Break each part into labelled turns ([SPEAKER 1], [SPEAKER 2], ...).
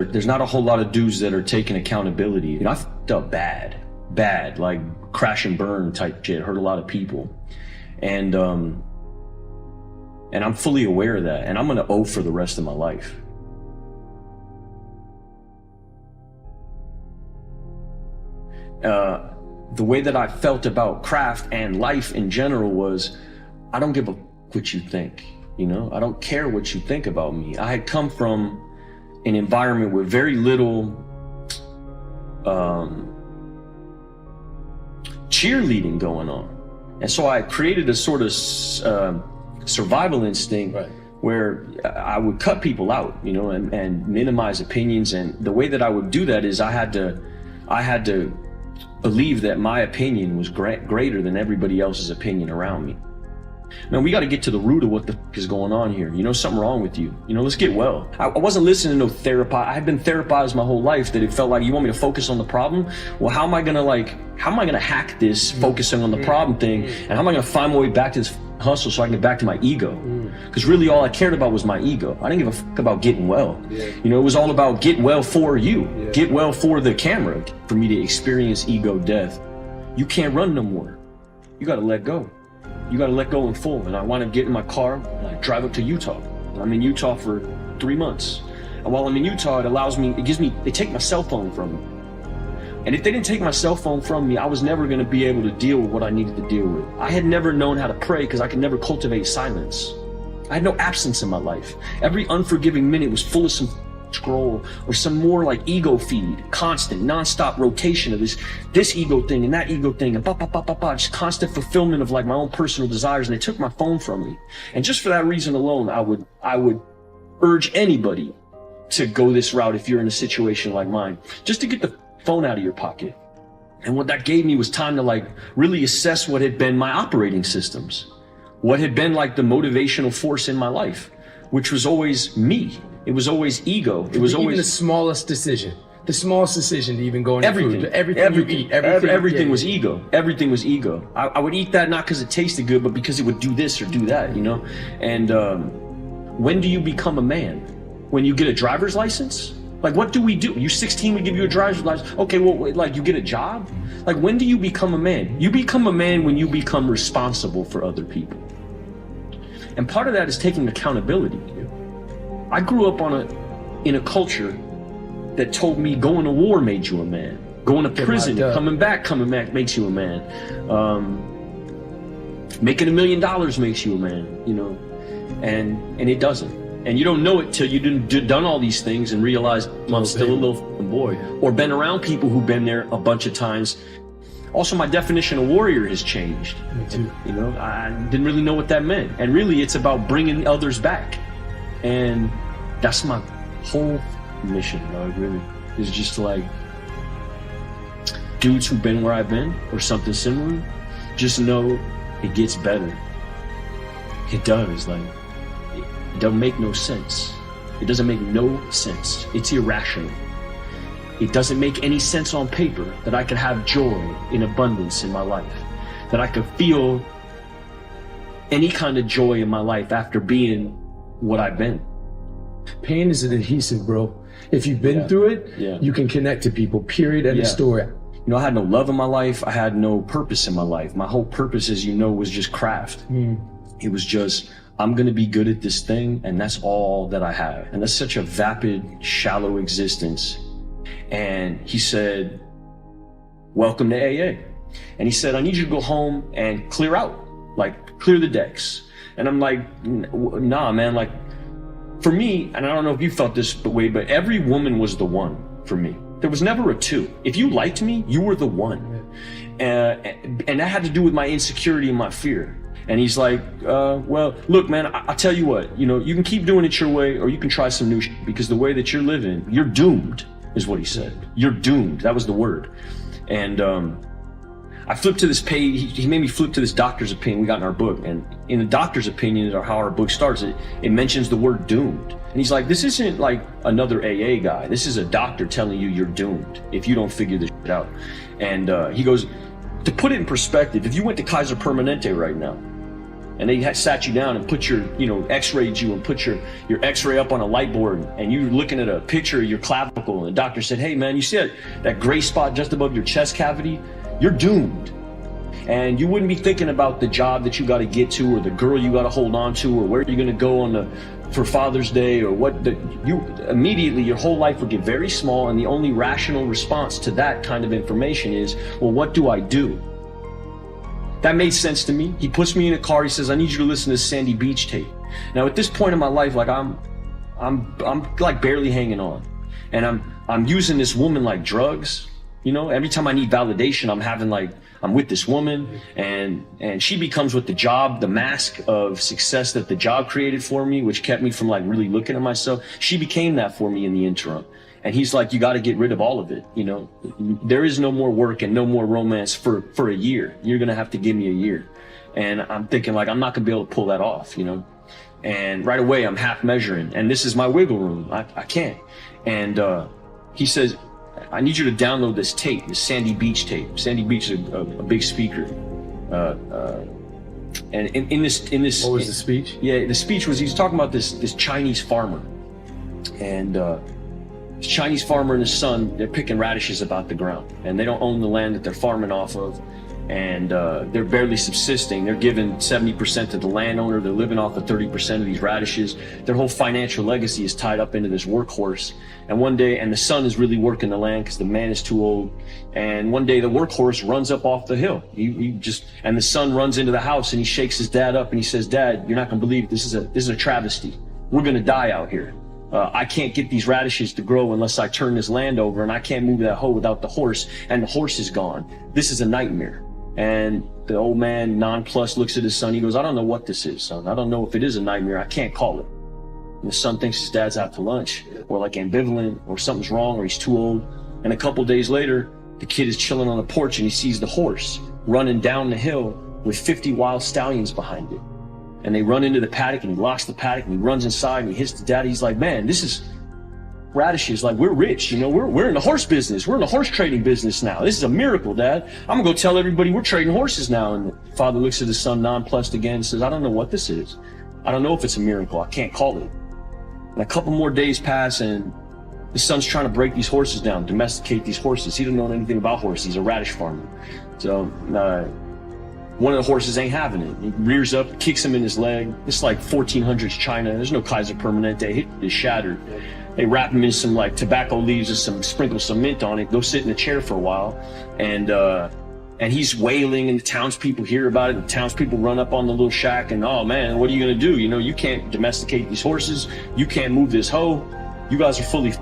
[SPEAKER 1] There's not a whole lot of dudes that are taking accountability. You know, I fucked up bad, like crash and burn type shit, hurt a lot of people. And I'm fully aware of that, and I'm gonna owe for the rest of my life. The way that I felt about craft and life in general was, I don't give a what you think, you know? I don't care what you think about me. I had come from an environment with very little cheerleading going on. And so I created a sort of survival instinct, right, where I would cut people out, you know, and minimize opinions. And the way that I would do that is I had to believe that my opinion was greater than everybody else's opinion around me. Man, we got to get to the root of what the f is going on here. You know, something wrong with you. You know, let's get well. I wasn't listening to no therapy. I had been therapized my whole life that it felt like, you want me to focus on the problem? Well, how am I gonna hack this focusing on the problem thing? And how am I gonna find my way back to this hustle so I can get back to my ego? Because really all I cared about was my ego. I didn't give a fuck about getting well. You know, it was all about get well for you. Get well for the camera. For me to experience ego death, you can't run no more. You gotta let go. You gotta let go in full. And I wanna get in my car and I drive up to Utah. I'm in Utah for 3 months. And while I'm in Utah, they take my cell phone from me. And if they didn't take my cell phone from me, I was never gonna be able to deal with what I needed to deal with. I had never known how to pray because I could never cultivate silence. I had no absence in my life. Every unforgiving minute was full of some scroll or some more like ego feed, constant, non-stop rotation of this ego thing and that ego thing, and just constant fulfillment of like my own personal desires. And they took my phone from me. And just for that reason alone, I would urge anybody to go this route if you're in a situation like mine, just to get the phone out of your pocket. And what that gave me was time to like really assess what had been my operating systems, what had been like the motivational force in my life, which was always me. It was always ego. It was always
[SPEAKER 2] even the smallest decision to even go into
[SPEAKER 1] everything.
[SPEAKER 2] Food, everything
[SPEAKER 1] was ego. Everything was ego. I would eat that not because it tasted good, but because it would do this or do that, you know? And when do you become a man? When you get a driver's license? Like, what do we do? You're 16, we give you a driver's license. Okay, well, like, you get a job? Like, when do you become a man? You become a man when you become responsible for other people. And part of that is taking accountability. I grew up in a culture that told me going to war made you a man. Going to prison, coming back makes you a man. Making $1 million makes you a man, you know, and it doesn't. And you don't know it till you've done all these things and realize I'm still a little boy, or been around people who've been there a bunch of times. Also, my definition of warrior has changed.
[SPEAKER 2] Me too.
[SPEAKER 1] You know, I didn't really know what that meant. And really, it's about bringing others back. And that's my whole mission, dog, really. Is just like, dudes who've been where I've been, or something similar, just know it gets better. It does, like, it doesn't make no sense. It doesn't make no sense. It's irrational. It doesn't make any sense on paper that I could have joy in abundance in my life, that I could feel any kind of joy in my life after being what I've been.
[SPEAKER 2] Pain is an adhesive, bro. If you've been through it, you can connect to people, period, end of story.
[SPEAKER 1] You know, I had no love in my life. I had no purpose in my life. My whole purpose, as you know, was just craft. It was just, I'm gonna be good at this thing, and that's all that I have. And that's such a vapid, shallow existence. And he said, welcome to AA. And he said, I need you to go home and clear out, like clear the decks. And I'm like, nah, man, like for me, and I don't know if you felt this way, but every woman was the one for me. There was never a two. If you liked me, you were the one. And that had to do with my insecurity and my fear. And he's like, well, look, man, I'll tell you what, you know, you can keep doing it your way, or you can try some new shit, because the way that you're living, you're doomed, is what he said. You're doomed. That was the word. And I flipped to this page. He made me flip to this doctor's opinion we got in our book. And in the doctor's opinion, or how our book starts, it mentions the word doomed. And he's like, this isn't like another AA guy. This is a doctor telling you you're doomed if you don't figure this shit out. And he goes, to put it in perspective, if you went to Kaiser Permanente right now, and they sat you down and put your, x-rayed you and put your x-ray up on a light board, and you're looking at a picture of your clavicle, and the doctor said, hey man, you see that gray spot just above your chest cavity? You're doomed. And you wouldn't be thinking about the job that you got to get to, or the girl you got to hold on to, or where you're going to go for Father's Day, or immediately your whole life would get very small, and the only rational response to that kind of information is, well, what do I do? That made sense to me. He puts me in a car. He says, I need you to listen to this Sandy Beach tape. Now at this point in my life, like I'm like barely hanging on, and I'm using this woman like drugs. Every time I need validation, I'm with this woman, and she becomes what the mask of success that the job created for me, which kept me from like really looking at myself. She became that for me in the interim. And he's like, you got to get rid of all of it. There is no more work and no more romance for a year. You're going to have to give me a year. And I'm thinking like, I'm not going to be able to pull that off, and right away I'm half measuring, and this is my wiggle room. I can't. And he says, I need you to download this tape, this Sandy Beach tape. Sandy Beach is a big speaker. And in this.
[SPEAKER 2] What was the speech?
[SPEAKER 1] Yeah, the speech was, he's talking about this Chinese farmer. And this Chinese farmer and his son, they're picking radishes about the ground. And they don't own the land that they're farming off of. And they're barely subsisting. They're giving 70% to the landowner. They're living off of 30% of these radishes. Their whole financial legacy is tied up into this workhorse. And one day, and the son is really working the land because the man is too old. And one day the workhorse runs up off the hill. And the son runs into the house, and he shakes his dad up and he says, Dad, you're not gonna believe it. This is a travesty. We're gonna die out here. I can't get these radishes to grow unless I turn this land over, and I can't move that hoe without the horse, and the horse is gone. This is a nightmare. And the old man, nonplussed, looks at his son. He goes, I don't know what this is, son. I don't know if it is a nightmare. I can't call it. And the son thinks his dad's out to lunch, or like ambivalent, or something's wrong, or he's too old. And a couple days later, the kid is chilling on the porch, and he sees the horse running down the hill with 50 wild stallions behind it. And they run into the paddock, and he locks the paddock, and he runs inside, and he hits the dad. He's like, man, this is radishes. Like, we're rich, we're in the horse business. We're in the horse trading business now. This is a miracle, Dad. I'm gonna go tell everybody we're trading horses now. And the father looks at his son nonplussed again and says, I don't know what this is. I don't know if it's a miracle. I can't call it. And a couple more days pass, and the son's trying to break these horses down, domesticate these horses. He doesn't know anything about horses. He's a radish farmer. So one of the horses ain't having it. He rears up, kicks him in his leg. It's like 1400s China. There's no Kaiser Permanente. It is shattered. They wrap him in some like tobacco leaves and sprinkle some mint on it, go sit in a chair for a while. And he's wailing, and the townspeople hear about it. And the townspeople run up on the little shack, and oh man, what are you gonna do? You can't domesticate these horses. You can't move this hoe. You guys are fully,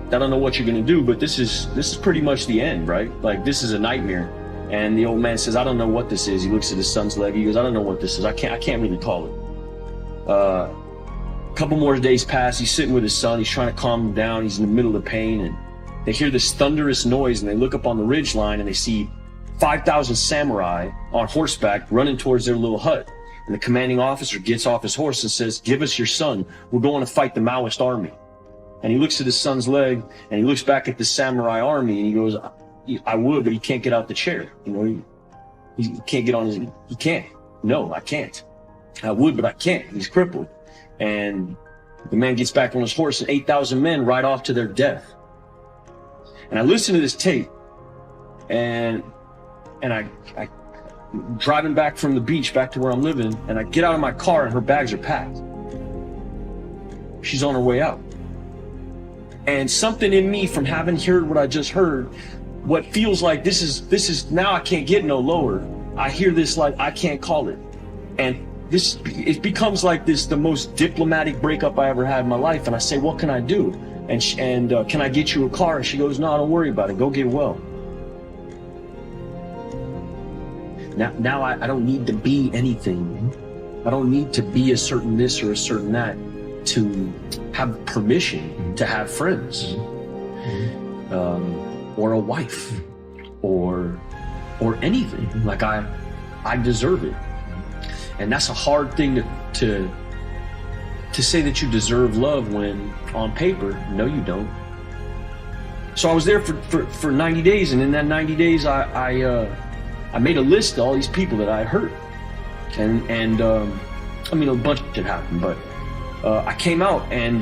[SPEAKER 1] I don't know what you're gonna do, but this is pretty much the end, right? Like, this is a nightmare. And the old man says, I don't know what this is. He looks at his son's leg. He goes, I don't know what this is. I can't really call it. Couple more days pass. He's sitting with his son. He's trying to calm him down. He's in the middle of pain, and they hear this thunderous noise, and they look up on the ridge line, and they see 5,000 samurai on horseback running towards their little hut. And the commanding officer gets off his horse and says, give us your son. We're going to fight the Maoist army. And he looks at his son's leg, and he looks back at the samurai army, and he goes, I would, but he can't get out the chair. He can't get on his, he can't. No, I can't. I would, but I can't. He's crippled. And the man gets back on his horse, and 8,000 men ride off to their death. And I listen to this tape, and I driving back from the beach back to where I'm living, and I get out of my car, and her bags are packed. She's on her way out. And something in me, from having heard what I just heard, what feels like this is now I can't get no lower. I hear this like I can't call it. And it becomes like the most diplomatic breakup I ever had in my life. And I say, what can I do? And can I get you a car? And she goes, no, don't worry about it. Go get well. Now I don't need to be anything. I don't need to be a certain this or a certain that to have permission to have friends, or a wife, or anything. Like I deserve it. And that's a hard thing to say that you deserve love when on paper, no, you don't. So I was there for 90 days, and in that 90 days, I made a list of all these people that I hurt. And I mean, a bunch of shit happened, but I came out and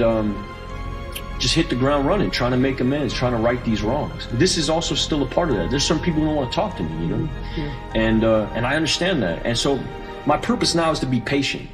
[SPEAKER 1] just hit the ground running, trying to make amends, trying to right these wrongs. This is also still a part of that. There's some people who don't want to talk to me, you know, and I understand that. And so my purpose now is to be patient.